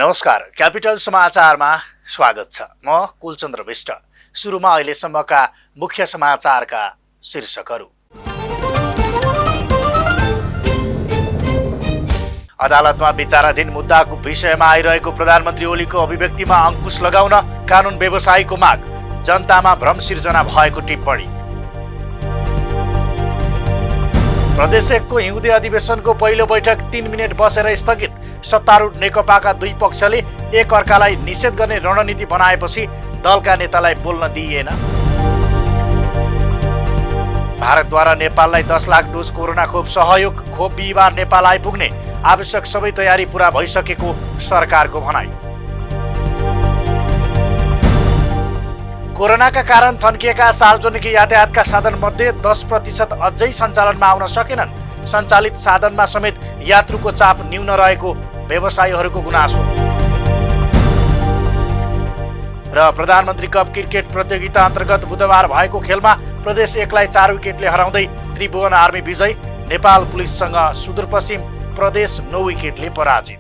नमस्कार, क्यापिटल समाचारमा स्वागत छ। म कुलचन्द्र विष्ट। सुरुमा अहिलेसम्मका मुख्य समाचारका शीर्षकहरू। अदालतमा विचाराधीन मुद्दाको विषयमा आइरहेको प्रधानमन्त्री ओलीको अभिव्यक्तिमा अंकुश लगाउन कानुन व्यवसायीको माग, जनतामा भ्रम सिर्जना भएको टिप्पणी। प्रदेश 1 को हिउँदे अधिवेशनको पहिलो बैठक 3 मिनेट बसेर स्थगित। सत्तारूढ नेकपाका दुई पक्षले एक अर्कालाई निषेध गर्ने रणनीति बनाएपछि दलका नेतालाई बोल्न दिइएन। भारतद्वारा नेपाललाई 10 लाख डोज कोरोना खोप सहयोग, खोप बिहिबार नेपाल आइपुग्ने, आवश्यक सबै तयारी पूरा भइसकेको सरकारको भनाइ। कोरोनाका कारण थन्किएका सार्वजनिक यातायातका साधनमध्ये 10% अझै सञ्चालनमा आउन सकेनन्। सञ्चालित साधनमा समेत यात्रुको चाप न्यून रहेको व्यवसायीहरूको गुनासो। र प्रधानमन्त्री कप क्रिकेट प्रतियोगिता अन्तर्गत बुधबार भएको खेलमा प्रदेश 1 लाई 4 विकेटले हराउँदै त्रिभुवन आर्मी विजयी। नेपाल पुलिससँग सुदूरपश्चिम प्रदेश 9 विकेटले पराजित।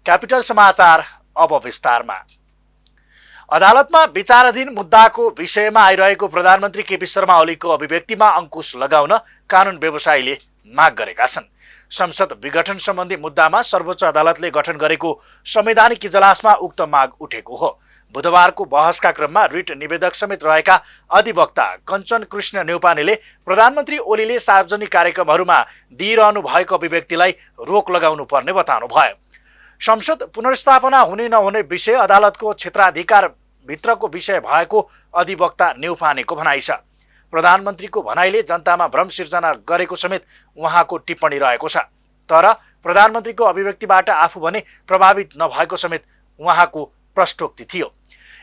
क्यापिटल समाचार अब विस्तारमा। अदालतमा विचाराधीन मुद्दाको विषयमा आइरहेको प्रधानमन्त्री केपी शर्मा ओलीको अभिव्यक्तिमा अंकुश लगाउन कानुन व्यवसायीले माग गरेका छन्। संसद विघटन सम्बन्धी मुद्दामा सर्वोच्च अदालतले गठन गरेको संवैधानिक इजलासमा उक्त माग उठेको हो। बुधबारको बहसका क्रममा रिट निवेदक समेत रहेका अधिवक्ता कञ्चन कृष्ण न्यौपानेले प्रधानमन्त्री ओलीले सार्वजनिक कार्यक्रमहरूमा दिइरहनु भएको अभिव्यक्तिलाई रोक लगाउनु पर्ने बताउनु भयो। संसद पुनर्स्थापना हुने नहुने विषय अदालतको क्षेत्राधिकार भित्रको विषय भएको अधिवक्ता न्यौपानेको भनाइ छ। प्रधानमन्त्रीको भनाइले जनतामा भ्रम सिर्जना गरेको समेत उहाँको टिप्पणी रहेको छ। तर प्रधानमन्त्रीको अभिव्यक्तिबाट आफू भने प्रभावित नभएको समेत उहाँको प्रष्टोक्ति थियो।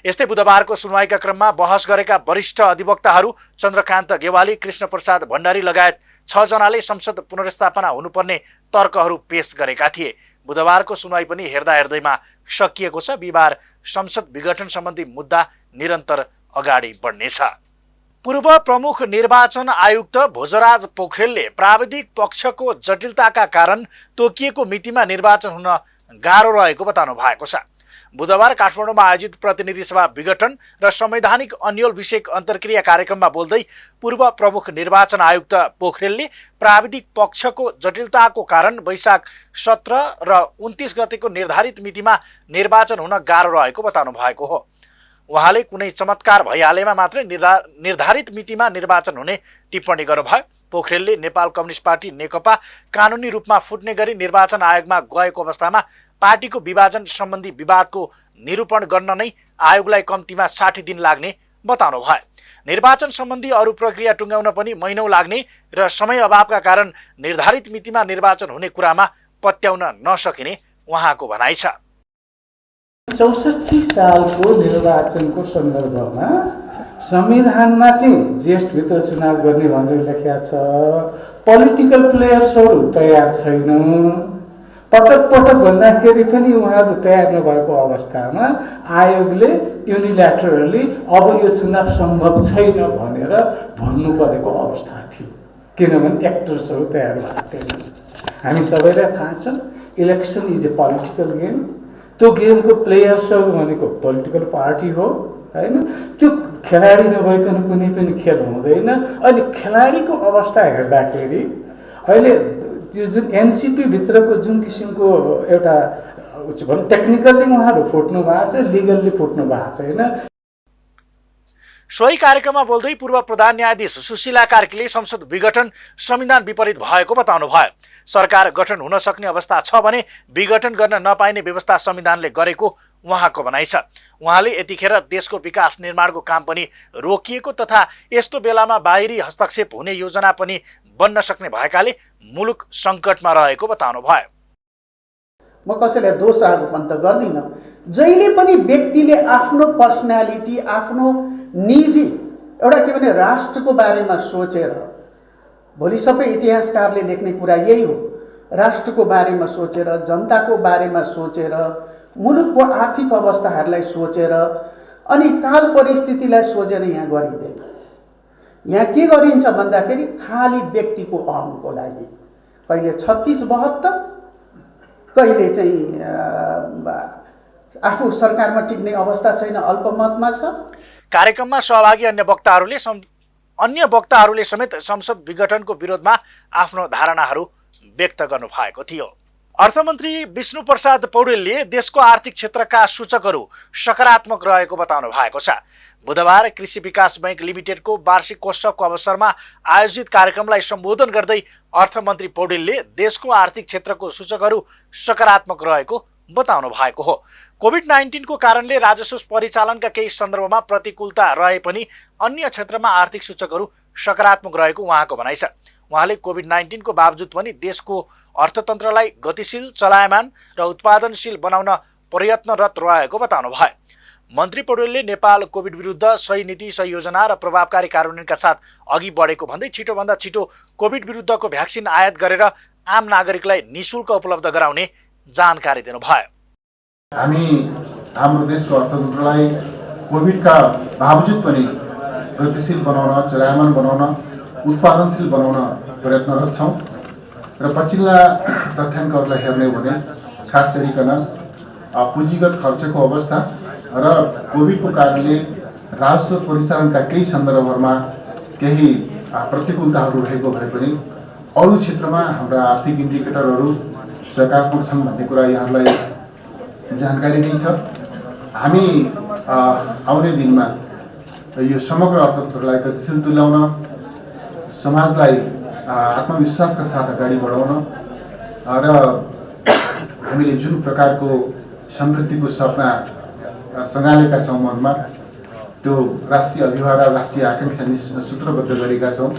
यस्तै बुधबारको सुनवाईका क्रममा बहस गरेका वरिष्ठ अधिवक्ताहरू चन्द्रकान्त गेवाली, कृष्ण प्रसाद भण्डारी लगायत 6 जनाले संसद पुनर्स्थापना हुनुपर्ने तर्कहरू पेश गरेका थिए। बुधबारको सुनवाई पनि हेर्दैमा सकिएको छ। बिहिबार संसद विघटन सम्बन्धी मुद्दा निरन्तर अगाडि बढ्नेछ। पूर्व प्रमुख निर्वाचन आयुक्त भोजराज पोखरेलले प्राविधिक पक्षको जटिलताका कारण तोकिएको मितिमा निर्वाचन हुन गाह्रो रहेको बताउनु भएको छ। बुधबार काठमाडौँमा आयोजित प्रतिनिधि सभा विघटन र संवैधानिक अन्यल विषयक अन्तर्क्रिया कार्यक्रममा बोल्दै पूर्व प्रमुख निर्वाचन आयुक्त पोखरेलले प्राविधिक पक्षको जटिलताको कारण वैशाख 17 र 29 गतेको निर्धारित मितिमा निर्वाचन हुन गाह्रो रहेको बताउनु भएको हो। उहाँले कुनै चमत्कार भइहालेमा मात्रै निर्धारित मितिमा निर्वाचन हुने टिप्पणी गर्नुभयो। पोखरेलले नेपाल कम्युनिस्ट पार्टी नेकपा कानुनी रूपमा फुट्ने गरी निर्वाचन आयोगमा गएको अवस्थामा पार्टीको विभाजन सम्बन्धी विवादको निरूपण गर्न नै आयोगलाई कम्तीमा 60 दिन लाग्ने बताउनु भयो। निर्वाचन सम्बन्धी अरू प्रक्रिया टुङ्ग्याउन पनि महिनौं लाग्ने र समय अभावका कारण निर्धारित मितिमा निर्वाचन हुने कुरामा पत्याउन नसकिने उहाँको भनाइ छ। 64 सालको निर्वाचनको सन्दर्भमा संविधानमा चाहिँ जेष्ठभित्र चुनाव गर्ने भनेर लेखिएको छ। पोलिटिकल प्लेयर्सहरू तयार छैन। पटक भन्दाखेरि पनि उहाँहरू तयार नभएको अवस्थामा आयोगले युनिल्याटरली अब यो चुनाव सम्भव छैन भनेर भन्नुपर्नेको अवस्था थियो। किनभने एक्टर्सहरू तयार भएको थिएन। हामी सबैलाई थाहा छ election is a political game. त्यो गेमको प्लेयर्सहरू भनेको पोलिटिकल पार्टी हो, हैन? त्यो खेलाडी नभइकन कुनै पनि खेल हुँदैन। अहिले खेलाडीको अवस्था हेर्दाखेरि अहिले त्यो जुन एनसीपी भित्रको जुन किसिमको एउटा भनौँ टेक्निकल्ली उहाँहरू फुट्नु भएको छ, लिगल्ली फुट्नु भएको छैन। सोही कार्यक्रममा बोल्दै पूर्व प्रधान न्यायाधीश सुशीला कार्कीले संसद विघटन संविधान विपरीत भएको बताउनु भयो। सरकार गठन हुन सक्ने अवस्था छ भने विघटन गर्न नपाइने व्यवस्था संविधानले गरेको उहाँको भनाइ छ। उहाँले यतिखेर देशको विकास निर्माणको काम पनि रोकिएको तथा यस्तो बेलामा बाहिरी हस्तक्षेप हुने योजना पनि बन्न सक्ने भएकाले मुलुक सङ्कटमा रहेको बताउनुभयो। म कसैलाई दोष आरोपण त गर्दिनँ। जहिले पनि व्यक्तिले आफ्नो पर्सनालिटी, आफ्नो निजी एउटा के भने राष्ट्रको बारेमा सोचेर, भोलि सबै इतिहासकारले लेख्ने कुरा यही हो, राष्ट्रको बारेमा सोचेर, जनताको बारेमा सोचेर, मुलुकको आर्थिक अवस्थाहरूलाई सोचेर अनि काल परिस्थितिलाई सोचेर यहाँ गरिँदैन। यहाँ के गरिन्छ भन्दाखेरि खाली व्यक्तिको अहमको लागि, कहिले 36-72, कहिले चाहिँ आफू सरकारमा टिक्ने अवस्था छैन, अल्पमतमा छ। कार्यक्रममा सहभागी अन्य वक्ताहरूले समेत संसद विघटनको विरोधमा आफ्नो धारणाहरू व्यक्त गर्नु भएको थियो। अर्थमन्त्री विष्णुप्रसाद पौडेलले देशको आर्थिक क्षेत्रका सूचकहरू सकारात्मक रहेको बताउनु भएको छ। बुधबार कृषि विकास बैंक लिमिटेडको वार्षिकोत्सवको अवसरमा आयोजित कार्यक्रमलाई सम्बोधन गर्दै अर्थमन्त्री पौडेलले देशको आर्थिक क्षेत्रको सूचकहरू सकारात्मक रहेको बताउनु भएको हो। कोभिड-19 को कारणले राजस्व परिचालनका केही सन्दर्भमा प्रतिकूलता रहे पनि अन्य क्षेत्रमा आर्थिक सूचकहरू सकारात्मक रहेको उहाँको भनाइ छ। उहाँले कोभिड-19 को बावजुद पनि देशको अर्थतन्त्रलाई गतिशील, चलायमान र उत्पादनशील बनाउन प्रयत्नरत रहेको बताउनु भयो। मन्त्री पौडेलले नेपाल कोभिड विरुद्ध सही नीति, सही योजना र प्रभावकारी कार्यान्वयनका साथ अघि बढेको भन्दै छिटोभन्दा छिटो कोभिड विरुद्धको भ्याक्सिन आयात गरेर आम नागरिकलाई निःशुल्क उपलब्ध गराउने जानकारी दिनुभयो। हामी हाम्रो देशको अर्थतन्त्रलाई कोभिडका बावजुद पनि गतिशील बनाउन, चलायमान बनाउन, उत्पादनशील बनाउन प्रयत्नरत छौँ र पछिल्ला तथ्याङ्कहरूलाई हेर्ने हो भने खास गरिकन पुँजीगत खर्चको अवस्था र कोभिडको कारणले राजस्व परिचालनका केही सन्दर्भहरूमा केही प्रतिकूलताहरू रहेको भए पनि अरू क्षेत्रमा हाम्रा आर्थिक इन्डिकेटरहरू सकारात्मक छन् भन्ने कुरा यहाँहरूलाई जानकारी नै छ। हामी आउने दिनमा यो समग्र अर्थतन्त्रलाई गतिशील तुल्याउन, समाजलाई आत्मविश्वासका साथ अगाडि बढाउन र हामीले जुन प्रकारको समृद्धिको सपना सँगालेका छौँ मनमा, त्यो राष्ट्रिय अभिभावना, राष्ट्रिय आकाङ्क्षा सूत्रबद्ध गरेका छौँ।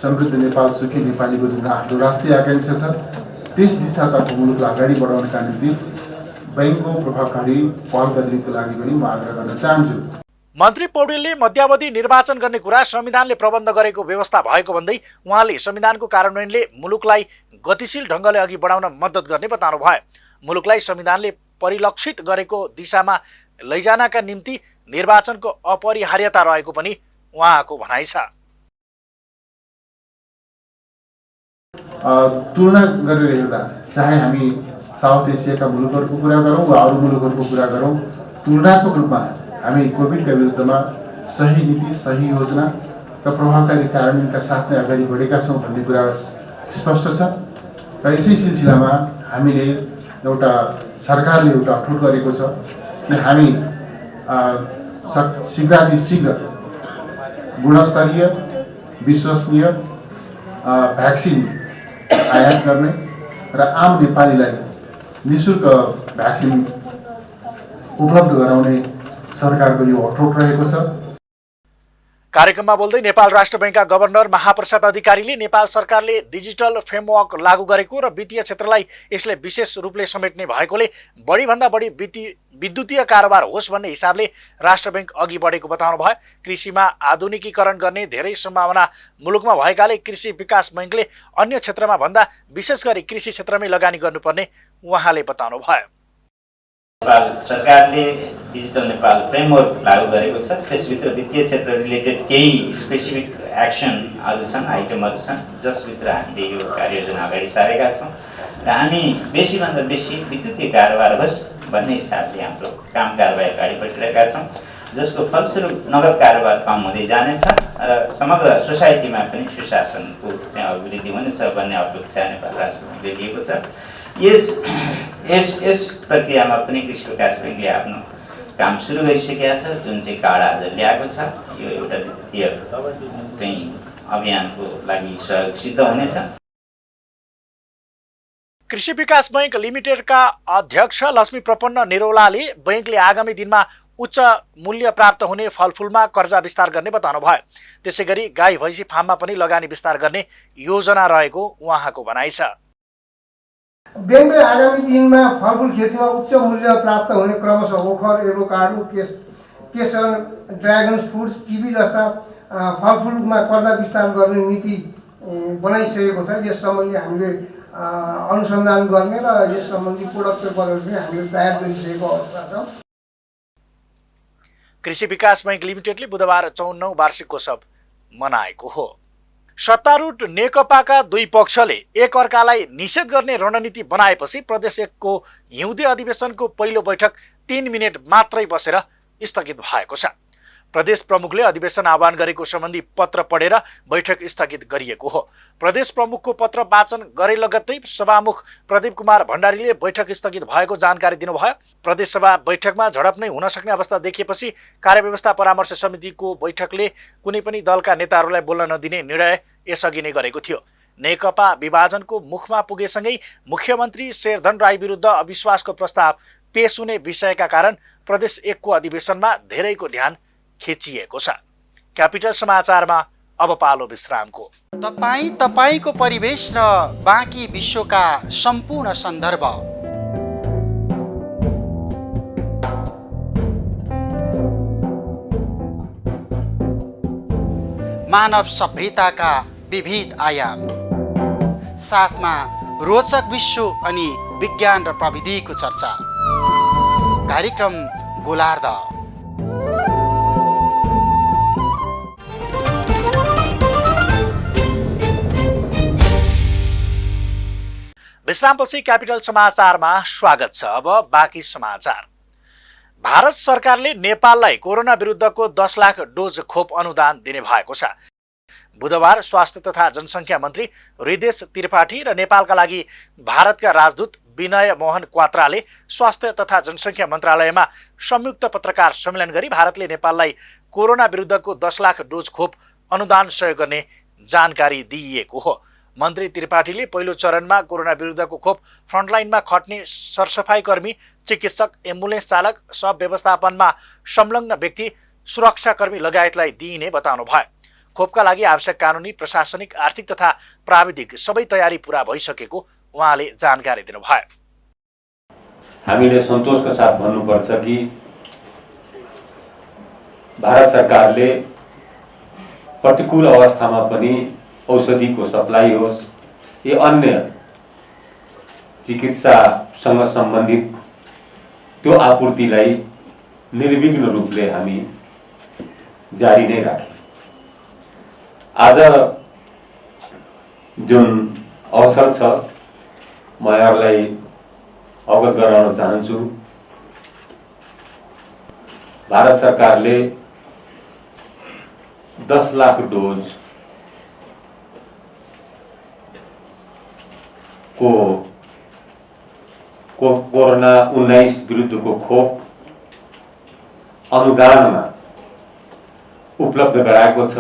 समृद्ध नेपाल, सुखी नेपालीको जुन हाम्रो राष्ट्रिय आकाङ्क्षा छ, त्यस दिशातर्फ मुलुकलाई अगाडि बढाउनका निम्ति बैंकको प्रभावकारी पहल कदमीको लागि पनि म आग्रह गर्न चाहन्छु। मन्त्री पौडेलले मध्यावधि निर्वाचन गर्ने कुरा संविधानले प्रबन्ध गरेको व्यवस्था भएको भन्दै उहाँले संविधानको कार्यान्वयनले मुलुकलाई गतिशील ढङ्गले अघि बढाउन मद्दत गर्ने बताउनु भयो। मुलुकलाई संविधानले परिलक्षित गरेको दिशामा लैजानका निम्ति निर्वाचनको अपरिहार्यता रहेको पनि उहाँको भनाइ छ। तुलना गरेर हेर्दा चाहे हामी साउथ एसियाका मुलुकहरूको कुरा गरौँ वा अरू मुलुकहरूको कुरा गरौँ, तुलनात्मक रूपमा हामी कोभिडका विरुद्धमा सही नीति, सही योजना र प्रभावकारी कार्यान्वयनका साथ नै अगाडि बढेका छौँ भन्ने कुरा स्पष्ट छ। र यसै सिलसिलामा हामीले सरकारले एउटा अठोट गरेको छ कि हामी शीघ्रातिशीघ्र गुणस्तरीय, विश्वसनीय भ्याक्सिन आयात गर्ने र आम नेपालीलाई निःशुल्क भ्याक्सिन उपलब्ध गराउने सरकारको यो अठोट रहेको छ। कार्यक्रममा बोल्दै नेपाल राष्ट्र बैंकका गभर्नर महाप्रसाद अधिकारीले नेपाल सरकारले डिजिटल फ्रेमवर्क लागू गरेको र वित्तीय क्षेत्रलाई यसले विशेष रूपले समेट्ने भएकोले बढीभन्दा बढी विद्युतीय कारोबार होस् भन्ने हिसाबले राष्ट्र बैंक अघि बढेको बताउनु भयो। कृषिमा आधुनिकीकरण गर्ने धेरै सम्भावना मुलुकमा भएकाले कृषि विकास बैंकले अन्य क्षेत्रमा भन्दा विशेष गरी कृषि क्षेत्रमै लगानी गर्नुपर्ने उहाँले बताउनु भयो। नेपाल सरकारले डिजिटल नेपाल फ्रेमवर्क लागू गरेको छ। त्यसभित्र वित्तीय क्षेत्र रिलेटेड केही स्पेसिफिक एक्सनहरू छन्, आइटमहरू छन्, जसभित्र हामीले यो कार्ययोजना अगाडि सारेका छौँ र हामी बेसीभन्दा बेसी विद्युतीय कारोबार होस् भन्ने हिसाबले हाम्रो काम कारबाही अगाडि बढिरहेका छौँ, जसको फलस्वरूप नगद कारोबार कम हुँदै जानेछ र समग्र सोसाइटीमा पनि सुशासनको चाहिँ अभिवृद्धि हुनेछ भन्ने अपेक्षा नेपाल राष्ट्र बैंकले लिएको छ। यस प्रक्रियामा पनि कृषि विकास बैंकले आफ्नो काम सुरु गरिसकेका छ, जुन चाहिँ कार्ड आज ल्याएको छ। यो एउटा वित्तीय चाहिँ अभियानको लागि सहयोग सिद्ध हुनेछ। कृषि विकास बैंक लिमिटेडका अध्यक्ष लक्ष्मी प्रपन्न निरौलाले बैंकले आगामी दिनमा उच्च मूल्य प्राप्त हुने फलफुलमा कर्जा विस्तार गर्ने बताउनु भयो। त्यसै गरी गाई भैँसी फार्ममा पनि लगानी विस्तार गर्ने योजना रहेको उहाँको भनाइ छ। बैंकले आगामी दिनमा फलफुल खेतीमा उच्च मूल्य प्राप्त हुने क्रमशः ओखर, एभोकाडो, केसर, ड्रागन फ्रुट्स, किवी जस्ता फलफुलमा कर्जा विस्तार गर्ने नीति बनाइसकेको छ। यस सम्बन्धी हामीले अनुसन्धान गर्ने र यस सम्बन्धी प्रोडक्ट पेपरहरू पनि हामीले तयार गरिसकेको अवस्था छ। कृषि विकास बैंक लिमिटेडले बुधबार 54औं वार्षिकोत्सव मनाएको हो। सत्तारूढ नेकपाका दुई पक्षले एक अर्कालाई निषेध गर्ने रणनीति बनाएपछि प्रदेश 1 को हिउँदे अधिवेशनको पहिलो बैठक 3 मिनेट मात्रै बसेर स्थगित भएको छ। प्रदेश प्रमुखले अधिवेशन आह्वान गरेको सम्बन्धी पत्र पढेर बैठक स्थगित गरिएको हो। प्रदेश प्रमुखको पत्र वाचन गरे लगत्तै सभामुख प्रदीप कुमार भण्डारीले बैठक स्थगित भएको जानकारी दिनुभयो। प्रदेशसभा बैठकमा झडप नै हुन सक्ने अवस्था देखिएपछि कार्यव्यवस्था परामर्श समितिको बैठकले कुनै पनि दलका नेताहरूलाई बोल्न नदिने निर्णय यसअघि नै गरेको थियो। नेकपा विभाजनको मुखमा पुगेसँगै मुख्यमन्त्री शेरधन राई विरुद्ध अविश्वासको प्रस्ताव पेश हुने विषयका कारण प्रदेश 1 को अधिवेशनमा धेरैको ध्यान खिचिएको छ। क्यापिटल समाचारमा अब पालो विश्रामको। तपाईको परिवेश र बाँकी विश्वका सम्पूर्ण सन्दर्भ मानव सभ्यताका विविध आयाम साथमा रोचक विश्व अनि विज्ञान र प्रविधिको चर्चा। कार्यक्रम गोलार्ध। विश्रामपछि क्यापिटल समाचारमा स्वागत छ। अब बाँकी समाचार। भारत सरकारले नेपाललाई कोरोना विरुद्धको 10 लाख डोज खोप अनुदान दिने भएको छ। बुधबार स्वास्थ्य तथा जनसङ्ख्या मन्त्री हृदेश त्रिपाठी र नेपालका लागि भारतका राजदूत विनय मोहन क्वात्राले स्वास्थ्य तथा जनसङ्ख्या मन्त्रालयमा संयुक्त पत्रकार सम्मेलन गरी भारतले नेपाललाई कोरोना विरुद्धको 10 लाख डोज खोप अनुदान सहयोग गर्ने जानकारी दिइएको हो। मन्त्री त्रिपाठीले पहिलो चरणमा कोरोना विरुद्धको खोप फ्रन्टलाइनमा खट्ने सरसफाई कर्मी, चिकित्सक, एम्बुलेन्स चालक, सब व्यवस्थापनमा संलग्न व्यक्ति, सुरक्षाकर्मी लगायतलाई दिइने बताउनु भयो। खोपका लागि आवश्यक कानुनी, प्रशासनिक, आर्थिक तथा प्राविधिक सबै तयारी पूरा भइसकेको उहाँले जानकारी दिनुभयो। हामीले सन्तोषका साथ भन्नुपर्छ कि भारत सरकारले प्रतिकूल अवस्थामा पनि औषधिको सप्लाई होस् या अन्य चिकित्सासँग सम्बन्धित त्यो आपूर्तिलाई निर्विघ्न रूपले हामी जारी नै राख्यौं। आज जुन अवसर छ म यहाँलाई अवगत गराउन चाहन्छु। भारत सरकारले 10 लाख डोज को कोरोना 19 विरुद्धको खोप अनुदानमा उपलब्ध गराएको छ।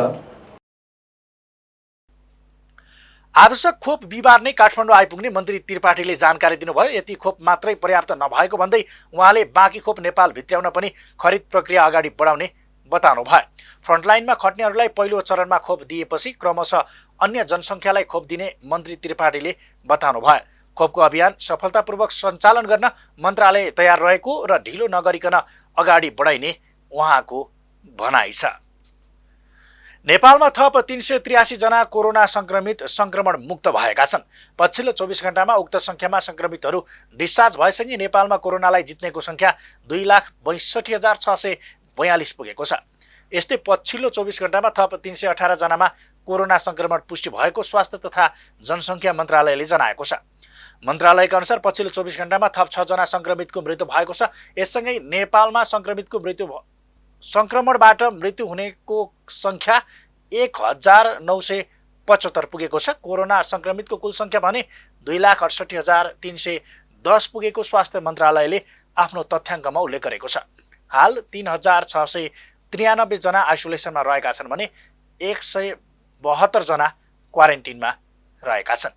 आवश्यक खोप बिहिबार नै काठमाडौँ आइपुग्ने मन्त्री त्रिपाठीले जानकारी दिनुभयो। यति खोप मात्रै पर्याप्त नभएको भन्दै उहाँले बाँकी खोप नेपाल भित्र्याउन पनि खरिद प्रक्रिया अगाडि बढाउने बताउनु भयो। फ्रन्टलाइनमा खट्नेहरूलाई पहिलो चरणमा खोप दिएपछि क्रमशः अन्य जनसङ्ख्यालाई खोप दिने मन्त्री त्रिपाठीले बताउनु भयो। खोपको अभियान सफलतापूर्वक सञ्चालन गर्न मन्त्रालय तयार रहेको र ढिलो नगरिकन अगाडि बढाइने उहाँको भनाइ छ। नेपालमा थप 383 जना कोरोना संक्रमण मुक्त भएका छन्। पछिल्लो 24 घण्टामा उक्त संख्यामा संक्रमितहरू डिस्चार्ज भएसँगै नेपालमा कोरोनालाई जित्नेको संख्या 2,62,642 पुगेको छ। यस्तै पछिल्लो 24 घण्टामा थप 318 जनामा कोरोना संक्रमण पुष्टि भएको स्वास्थ्य तथा जनसङ्ख्या मन्त्रालयले जनाएको छ। मन्त्रालयका अनुसार पछिल्लो 24 घण्टामा थप 6 जना संक्रमितको मृत्यु भएको छ। यससँगै नेपालमा संक्रमणबाट मृत्यु हुनेको संख्या 1975 पुगेको छ। कोरोना संक्रमितको कुल संख्या भने 2,68,310 पुगेको स्वास्थ्य मन्त्रालयले आफ्नो तथ्याङ्कमा उल्लेख गरेको छ। हाल 3,693 जना आइसोलेसनमा रहेका छन् भने 172 जना क्वारेन्टिनमा रहेका छन्।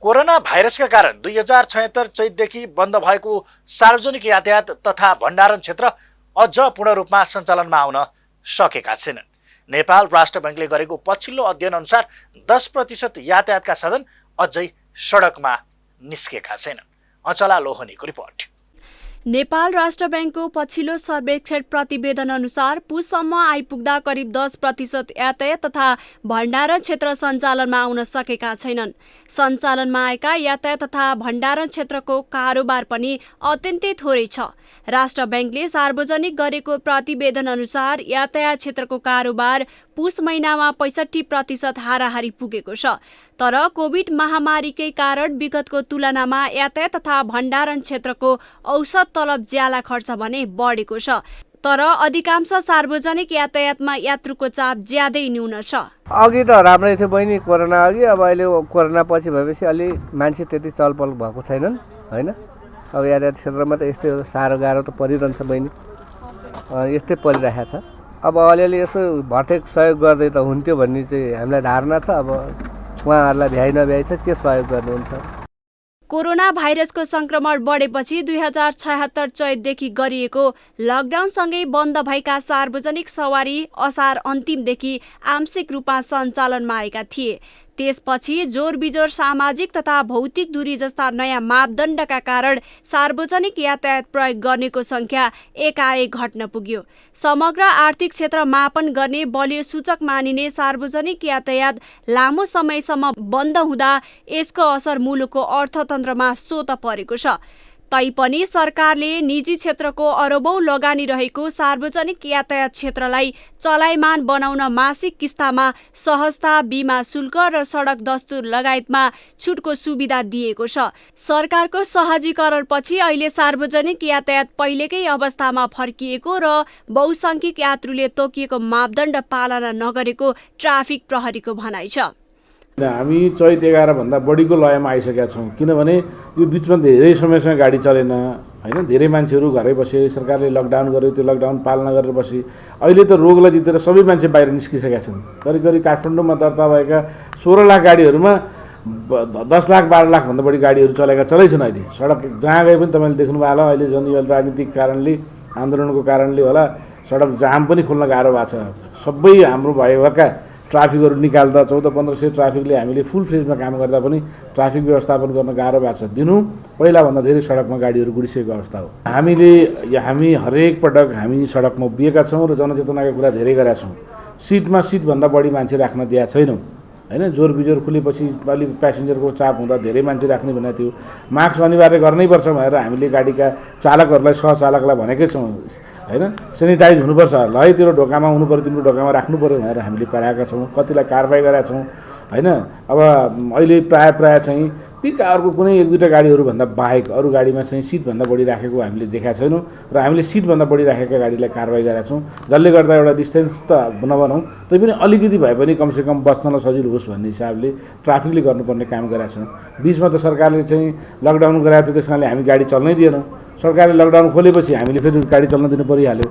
कोरोना भाइरसका कारण 2076 चैतदेखि बन्द भएको सार्वजनिक यातायात तथा भण्डारण क्षेत्र अझ पूर्ण रूपमा सञ्चालनमा आउन सकेका छैनन्। नेपाल राष्ट्र बैंकले गरेको पछिल्लो अध्ययन अनुसार 10% यातायातका साधन अझै सडकमा निस्केका छैनन्। अचला लोहनीको रिपोर्ट। नेपाल राष्ट्र बैंकको पछिल्लो सर्वेक्षण प्रतिवेदन अनुसार पुससम्म आइपुग्दा करिब 10% यातायात तथा भण्डारण क्षेत्र सञ्चालनमा आउन सकेका छैनन्। सञ्चालनमा आएका यातायात तथा भण्डारण क्षेत्रको कारोबार पनि अत्यन्तै थोरै छ। राष्ट्र बैंकले सार्वजनिक गरेको प्रतिवेदन अनुसार यातायात क्षेत्रको कारोबार पुस महिनामा 65% हाराहारी पुगेको छ। तर कोभिड महामारीकै कारण विगतको तुलनामा यातायात तथा भण्डारण क्षेत्रको औसत तलब ज्याला खर्च भने बढेको छ। तर अधिकांश सार्वजनिक यातायातमा यात्रुको चाप ज्यादै न्यून छ। अघि त राम्रै थियो बहिनी, कोरोना अघि। अब अहिले कोरोना पछि भएपछि अलि मान्छे त्यति चलपल भएको छैनन् हैन। अब यातायात क्षेत्रमा त यस्तै हो, साह्रो गाह्रो त परिरहन्छ बहिनी, यस्तै परिरहेको छ। अब अलिअलि यसो भर्तेक सहयोग गर्दै त हुन्थ्यो भन्ने चाहिँ हामीलाई धारणा छ। अब उहाँहरूलाई भ्याइ नभ्याइ छ, के सहयोग गर्नुहुन्छ। कोरोना भाइरसको संक्रमण बढेपछि 2076 चैतदेखि गरिएको लकडाउनसँगै बन्द भएका सार्वजनिक सवारी असार अन्तिमदेखि आंशिक रूपमा सञ्चालनमा आएका थिए। त्यसपछि जोरबिजोर सामाजिक तथा भौतिक दूरी जस्ता नयाँ मापदण्डका कारण सार्वजनिक यातायात प्रयोग गर्नेको संख्या एकाएक घट्न पुग्यो। समग्र आर्थिक क्षेत्र मापन गर्ने बलियो सूचक मानिने सार्वजनिक यातायात लामो समयसम्म बन्द हुँदा यसको असर मुलुकको अर्थतन्त्रमा सोत परेको छ। तैपनि सरकारले निजी क्षेत्रको अरबौं लगानी रहेको सार्वजनिक यातायात क्षेत्रलाई चलायमान बनाउन मासिक किस्तामा सहजता, बिमा शुल्क र सडक दस्तुर लगायतमा छुटको सुविधा दिएको छ। सरकारको सहजीकरणपछि अहिले सार्वजनिक यातायात पहिलेकै अवस्थामा फर्किएको र बहुसंख्यक यात्रुले तोकिएको मापदण्ड पालना नगरेको ट्राफिक प्रहरीको भनाइ छ। हामी चैत 11 भन्दा बढीको लयमा आइसकेका छौँ, किनभने यो बिचमा धेरै समयसँग गाडी चलेन हैन। धेरै मान्छेहरू घरै बसे, सरकारले लकडाउन गर्यो, त्यो लकडाउन पालना गरेर बसे। अहिले त रोगलाई जितेर सबै मान्छे बाहिर निस्किसकेका छन्। करिब काठमाडौँमा दर्ता भएका 16 लाख गाडीहरूमा 10 लाख 12 लाख भन्दा बढी गाडीहरू चलेछन्। अहिले सडक जहाँ गए पनि तपाईँले देख्नुभयो होला, अहिले झन् यो राजनीतिक कारणले, आन्दोलनको कारणले होला, सडक जाम पनि खोल्न गाह्रो भएको छ। सबै हाम्रो भएका ट्राफिकहरू निकाल्दा 1400-1500 ट्राफिकले हामीले फुल फ्लेजमा काम गर्दा पनि ट्राफिक व्यवस्थापन गर्न गाह्रो भएको छ। दिनहुँ पहिलाभन्दा धेरै सडकमा गाडीहरू गुडिसकेको अवस्था हो। हामी हरेक पटक हामी सडकमा उभिएका छौँ र जनचेतनाका कुरा धेरै गरेका छौँ। सिटभन्दा बढी मान्छे राख्न दिएका छैनौँ हैन। जोरबिजोर खुलेपछि अलि प्यासेन्जरको चाप हुँदा धेरै मान्छे राख्ने भनेको थियो। मास्क अनिवार्य गर्नैपर्छ भनेर हामीले गाडीका चालकहरूलाई, सहचालकलाई भनेकै छौँ हैन। सेनिटाइज हुनुपर्छ, ल है तेरो ढोकामा हुनु पऱ्यो, तिम्रो ढोकामा राख्नु पऱ्यो भनेर हामीले पाएका छौँ। कतिलाई कारबाही गरेका छौँ हैन। अब अहिले प्राय चाहिँ पिकअपको कुनै 1-2टा गाडीहरू भन्दा बाहेक अरू गाडीमा चाहिँ सिटभन्दा बढी राखेको हामीले देखाएको छैनौँ र हामीले सिटभन्दा बढी राखेका गाडीलाई कारबाही गरेका छौँ। जसले गर्दा एउटा डिस्टेन्स त नबनाउँ, तैपनि अलिकति भए पनि कमसेकम बच्नलाई सजिलो होस् भन्ने हिसाबले ट्राफिकले गर्नुपर्ने काम गरेका छौँ। बिचमा त सरकारले चाहिँ लकडाउन गराएको थियो, त्यस कारणले हामी गाडी चल्नै दिएनौँ। सरकारले लकडाउन खोलेपछि हामीले फेरि गाडी चल्न दिनु परिहाल्यो।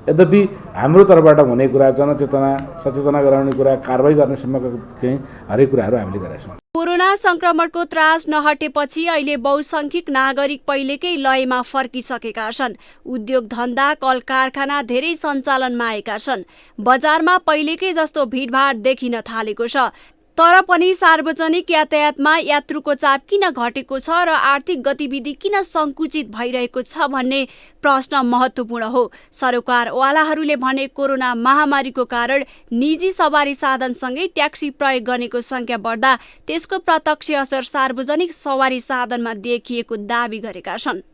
यद्यपि हाम्रो तर्फबाट हुने कुरा, जनचेतना, सचेतना गराउने कुरा, कारबाही गर्नेसम्मको चाहिँ हरेक कुराहरू हामीले गरेका छौँ। कोरोना संक्रमणको त्रास नहटेपछि अहिले बहुसंख्यक नागरिक पहिलेकै लयमा फर्किसकेका छन्। उद्योग धन्दा, कल कारखाना धेरै सञ्चालनमा आएका छन्। बजारमा पहिलेकै जस्तो भिडभाड देखिन थालेको छ। तर पनि सार्वजनिक यातायातमा यात्रुको चाप किन घटेको छ र आर्थिक गतिविधि किन सङ्कुचित भइरहेको छ भन्ने प्रश्न महत्त्वपूर्ण हो। सरोकारवालाहरूले भने कोरोना महामारीको कारण निजी सवारी साधनसँगै ट्याक्सी प्रयोग गर्नेको संख्या बढ्दा त्यसको प्रत्यक्ष असर सार्वजनिक सवारी साधनमा देखिएको दावी गरेका छन्।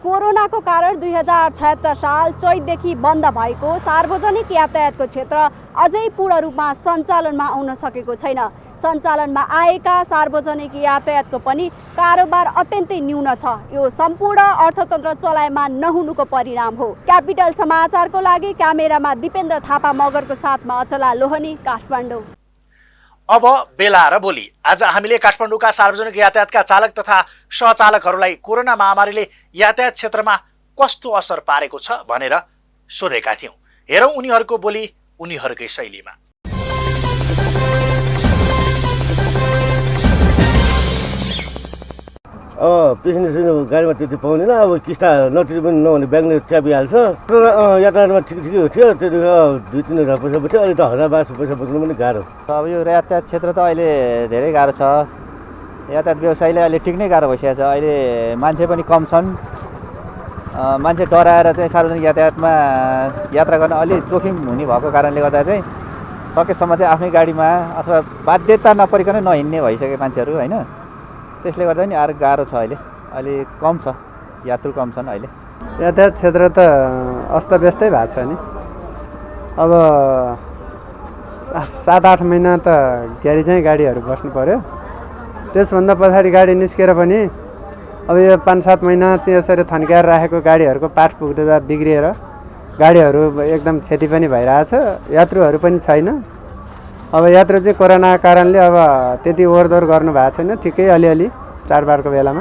कोरोनाको कारण 2076 साल चैतदेखि बन्द भएको सार्वजनिक यातायातको क्षेत्र अझै पूर्ण रूपमा सञ्चालनमा आउन सकेको छैन। सञ्चालनमा आएका सार्वजनिक यातायातको पनि कारोबार अत्यन्तै न्यून छ। यो सम्पूर्ण अर्थतन्त्र चलायमान नहुनुको परिणाम हो। क्यापिटल समाचारको लागि क्यामेरामा दिपेन्द्र थापा मगरको साथमा अचला लोहनी, काठमाडौँ। अब बेला र बोली। आज हामीले काठमाडौँका सार्वजनिक यातायातका चालक तथा सहचालकहरूलाई कोरोना महामारीले यातायात क्षेत्रमा कस्तो असर पारेको छ भनेर सोधेका थियौँ। हेरौँ उनीहरूको बोली उनीहरूकै शैलीमा। पेसेन्जर गाडीमा त्यति पाउँदैन अब किस्ता नतिरे पनि नहुने ब्याङ्कले च्यापिहाल्छ यातायातमा ठिकै हो थियो त्यति 2-3 हजार पैसा बच्यो अहिले त 1000-1200 पैसा बच्नु पनि गाह्रो। अब यो यातायात क्षेत्र त अहिले धेरै गाह्रो छ। यातायात व्यवसायलाई अहिले टिक्नै गाह्रो भइसकेको छ। अहिले मान्छे पनि कम छन्। मान्छे डराएर चाहिँ सार्वजनिक यातायातमा यात्रा गर्न अलि जोखिम हुने भएको कारणले गर्दा चाहिँ सकेसम्म चाहिँ आफ्नै गाडीमा अथवा बाध्यता नपरिकन नहिँड्ने भइसके मान्छेहरू होइन। त्यसले गर्दा नि अरू गाह्रो छ। अहिले कम छ, यात्रु कम छन्। अहिले यातायात क्षेत्र त अस्तव्यस्तै भएको छ नि। अब 7-8 महिना त ग्यारेजमै गाडीहरू बस्नु पर्यो। त्यसभन्दा पछाडि गाडी निस्केर पनि अब यो 5-7 महिना चाहिँ यसरी थन्काएर राखेको गाडीहरूको पाठ पुग्दा बिग्रिएर गाडीहरू एकदम क्षति पनि भइरहेछ। यात्रुहरू पनि छैन। अब यात्रु चाहिँ कोरोनाको कारणले अब त्यति ओहोरदोहोर गर्नु भएको छैन। ठिकै अलिअलि चाडबाडको बेलामा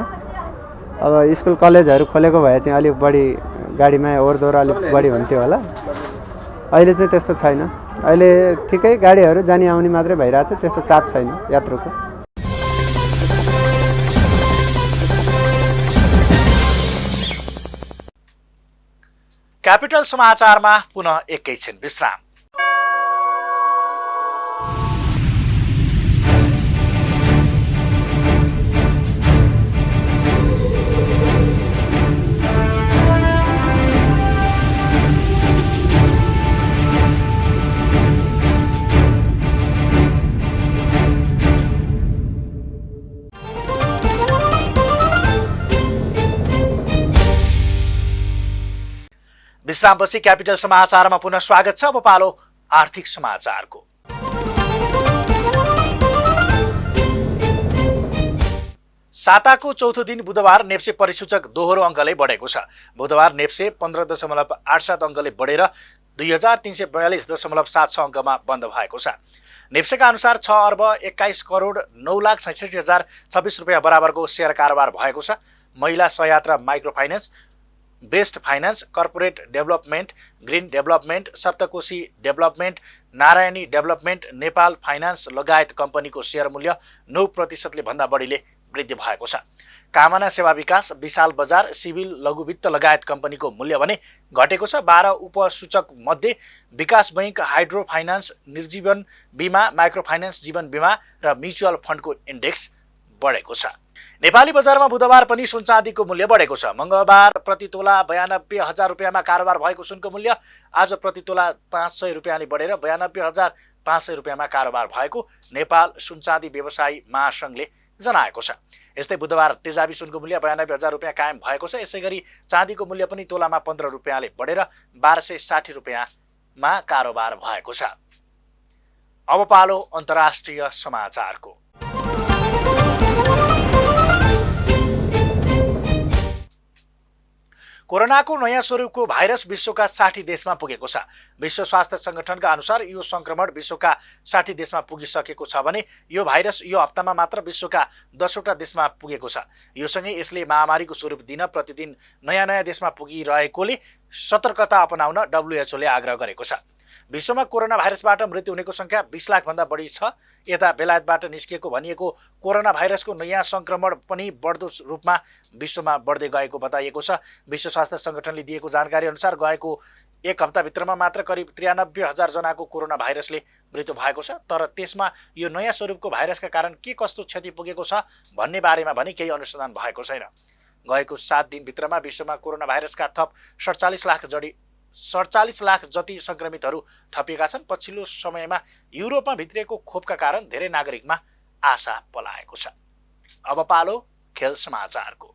अब स्कुल कलेजहरू खोलेको भए चाहिँ अलिक बढी गाडीमा ओहोरदोहोर अलिक बढी हुन्थ्यो होला। अहिले चाहिँ त्यस्तो छैन। अहिले ठिकै गाडीहरू जाने आउने मात्रै भइरहेछ। त्यस्तो चाप छैन यात्रुको। क्यापिटल समाचारमा पुनः एकैछिन विश्राम। विश्रामपछि क्यापिटल समाचारमा पुनः स्वागत छ। अब पालो आर्थिक समाचारको। साताको चौथो दिन बुधबार नेप्से परिसूचक दोहोरो अङ्कले बढेको छ। बुधबार नेप्से 15.87 अङ्कले बढेर 2342.76 अङ्कमा बन्द भएको छ। नेप्सेका अनुसार 6,21,09,66,026 रुपियाँ बराबरको सेयर कारोबार भएको छ। Mahila Sahayatra, micro finance, best finance, corporate development, green development, Saptakoshi development, Narayani development, Nepal finance लगायत कम्पनीको सेयर मूल्य 9% भन्दा बढीले वृद्धि भएको छ। कामना सेवा विकास, विशाल बजार, सिभिल लघुवित्त लगायत कम्पनीको मूल्य भने घटेको छ। 12 उपसूचक मध्ये विकास बैंक, हाइड्रो फाइनान्स, निर्जीवन बीमा, माइक्रो फाइनान्स, जीवन बीमा र म्युचुअल फन्डको इन्डेक्स बढेको छ। नेपाली बजारमा बुधबार पनि सुन चाँदीको मूल्य बढेको छ। मंगलबार प्रति तोला 92,000 रुपियाँमा कारोबार भएको सुनको मूल्य आज प्रति तोला 500 रुपियाँले बढेर 92,500 रुपियाँमा कारोबार भएको नेपाल सुन चाँदी व्यवसायी महासंघले जनाएको छ। यस्तै बुधबार तेजाबी सुनको मूल्य 92,000 रुपियाँ कायम भएको छ। यसैगरी चाँदीको मूल्य पनि तोलामा 15 रुपियाँले बढेर 1260 रुपियाँमा कारोबार भएको छ। अब पालो अन्तर्राष्ट्रिय समाचारको। कोरोनाको नयाँ स्वरूपको भाइरस विश्वका 60 देशमा पुगेको छ। विश्व स्वास्थ्य संगठनका अनुसार यो संक्रमण विश्वका 60 देशमा पुगिसकेको छ भने यो भाइरस यो हप्तामा मात्र विश्वका 10वटा देशमा पुगेको छ। यो सँगै यसले महामारीको स्वरूप दिन प्रतिदिन नयाँ देशमा पुगिरहेकोले सतर्कता अपनाउन WHO ले आग्रह गरेको छ। विश्वमा कोरोना भाइरसबाट मृत्यु हुनेको संख्या 20 लाख भन्दा बढी छ। यता बेलायतबाट निस्किएको भनिएको कोरोना भाइरसको नयाँ संक्रमण पनि बढ्दो रूपमा विश्वमा बढ्दै गएको बताइएको छ। विश्व स्वास्थ्य संगठनले दिएको जानकारी अनुसार गएको एक हप्ताभित्रमा मात्र करिब 93,000 जनाको कोरोना भाइरसले मृत्यु भएको छ। तर त्यसमा यो नयाँ स्वरूपको भाइरसका कारण के कस्तो क्षति पुगेको छ भन्ने बारेमा भने केही अनुसन्धान भएको छैन। गएको 7 दिनभित्रमा विश्वमा कोरोना भाइरसका थप 47 लाख जति संक्रमितहरू थपिएका छन्। पछिल्लो समयमा युरोपमा भित्रिएको खोपका कारण धेरै नागरिकमा आशा पलाएको छ। अब पालो खेल समाचारको।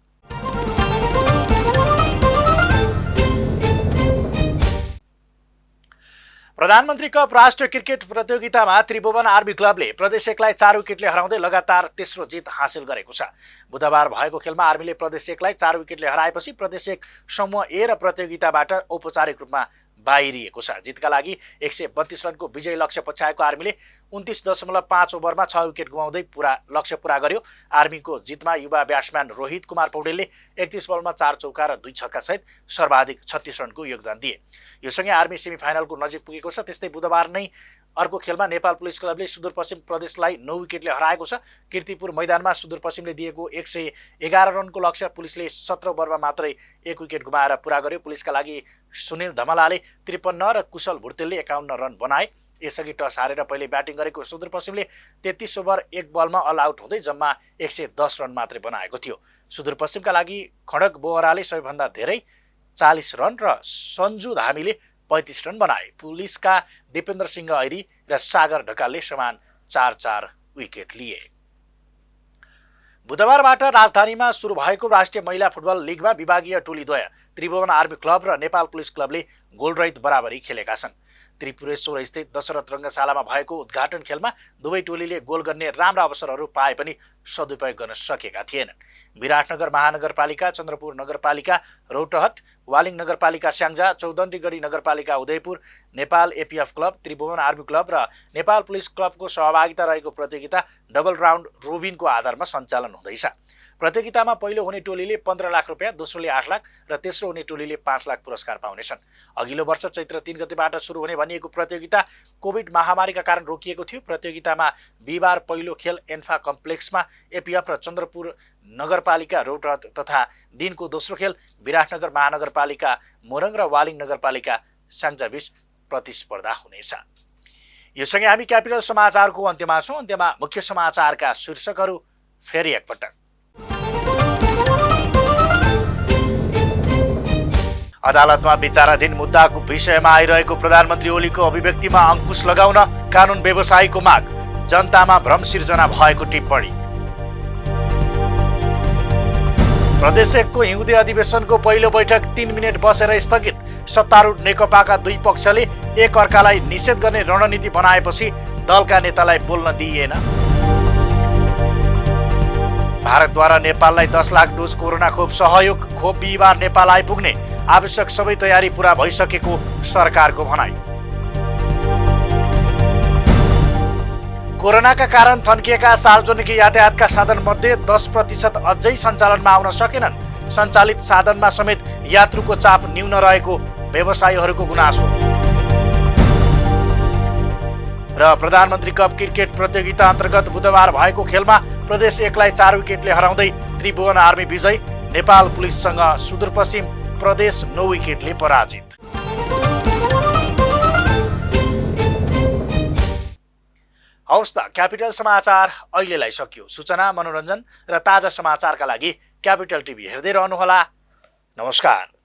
प्रधानमन्त्री कप राष्ट्रिय क्रिकेट प्रतियोगितामा त्रिभुवन आर्मी क्लबले प्रदेश 1लाई 4 विकेटले हराउँदै लगातार तेस्रो जित हासिल गरेको छ। बुधबार भएको खेलमा आर्मीले प्रदेश 1लाई 4 विकेटले हराएपछि प्रदेश 1 समूह ए र प्रतियोगिताबाट औपचारिक रूपमा बाहिरिएको छ। जितका लागि 132 रनको विजय लक्ष्य पछ्याएको आर्मीले 29.5 ओभरमा 6 विकेट गुमाउँदै लक्ष्य पूरा गर्यो। आर्मीको जितमा युवा ब्याट्सम्यान रोहित कुमार पौडेलले 31 बलमा 4 चौका र 2 छक्का सहित सर्वाधिक 36 रनको योगदान दिए। यो सँगै आर्मी सेमिफाइनलको नजिक पुगेको छ। त्यस्तै बुधबार नै अर्को खेलमा नेपाल पुलिस क्लबले सुदूरपश्चिम प्रदेशलाई 9 विकेटले हराएको छ। कीर्तिपुर मैदानमा सुदूरपश्चिमले दिएको 111 रनको लक्ष्य पुलिसले 17 ओभरमा मात्रै 1 विकेट गुमाएर पूरा गर्यो। पुलिसका लागि सुनिल धमलाले 53 र कुशल भुर्तेलले 51 रन बनाए। यसअघि टस हारेर पहिले ब्याटिङ गरेको सुदूरपश्चिमले 33 ओभर 1 बलमा अल आउट हुँदै जम्मा 110 रन मात्रै बनाएको थियो। सुदूरपश्चिमका लागि खड्ग बोहराले सबैभन्दा धेरै 40 रन र सन्जु धामीले 35 रन बनाए। पुलिसका दिपेन्द्र सिंह ऐरी र सागर ढकालले समान 4-4 विकेट लिए। बुधबारबाट राजधानीमा सुरु भएको राष्ट्रिय महिला फुटबल लिगमा विभागीय टोलीद्वय त्रिभुवन आर्मी क्लब र नेपाल पुलिस क्लबले गोलरहित बराबरी खेलेका छन्। त्रिपुरेश्वर स्थित दशरथ रङ्गशालामा भएको उद्घाटन खेलमा दुवै टोलीले गोल गर्ने राम्रा अवसरहरू पाए पनि सदुपयोग गर्न सकेका थिएनन्। विराटनगर महानगरपालिका, चन्द्रपुर नगरपालिका रौतहट, वालिङ नगरपालिका स्याङ्जा, चौधरीगढी नगरपालिका Udaipur, Nepal APF club, Tribhuvan army club र नेपाल पुलिस क्लबको सहभागिता रहेको प्रतियोगिता डबल राउन्ड रोबिनको आधारमा सञ्चालन हुँदैछ। प्रतियोगितामा पहिलो हुने टोलीले 15 लाख रुपियाँ, दोस्रोले 8 लाख र तेस्रो हुने टोलीले 5 लाख पुरस्कार पाउनेछन्। अघिल्लो वर्ष चैत्र 3 गतेबाट सुरु हुने भनिएको प्रतियोगिता कोभिड महामारीका कारण रोकिएको थियो। प्रतियोगितामा बिहिबार पहिलो खेल एन्फा कम्प्लेक्समा एपीएफ र चन्द्रपुर नगरपालिका रौतहट तथा दिनको दोस्रो खेल विराटनगर महानगरपालिका मोरङ र वालिङ नगरपालिका स्याङ्जाबीच प्रतिस्पर्धा हुनेछ। यो सँगै हामी क्यापिटल समाचारको अन्त्यमा छौँ। अन्त्यमा मुख्य समाचारका शीर्षकहरू फेरि एकपटक। अदालतमा विचाराधीन मुद्दाको विषयमा आइरहेको प्रधानमन्त्री ओलीको अभिव्यक्तिमा अंकुश लगाउन कानुन व्यवसायीको माग, जनतामा भ्रम सिर्जना भएको टिप्पणी। प्रदेश 1 को हिउँदे अधिवेशनको पहिलो बैठक 3 मिनेट बसेर स्थगित। सत्तारूढ नेकपाका दुई पक्षले एक अर्कालाई निषेध गर्ने रणनीति बनाएपछि दलका नेतालाई बोल्न दिइएन। भारतद्वारा नेपाललाई 10 लाख डोज कोरोना खोप सहयोग। खोप बिहिबार नेपाल आइपुग्ने, आवश्यक सबै तयारी पूरा भइसकेको सरकारको भनाइ। कोरोनाका कारण थन्किएका सार्वजनिक यातायातका साधनमध्ये 10% अझै सञ्चालनमा आउन सकेनन्। सञ्चालित साधनमा समेत यात्रुको चाप न्यून रहेको व्यवसायीहरूको गुनासो। र प्रधानमन्त्री कप क्रिकेट प्रतियोगिता अन्तर्गत बुधबार भएको खेलमा प्रदेश 1 लाई 4 विकेटले हराउँदै त्रिभुवन आर्मी विजयी। नेपाल पुलिससँग सुदूरपश्चिम प्रदेश 9 विकेटले पराजित। हवस् त, क्यापिटल समाचार अहिलेलाई सकियो। सूचना, मनोरञ्जन र ताजा समाचारका लागि क्यापिटल टिभी हेर्दै रहनुहोला। नमस्कार।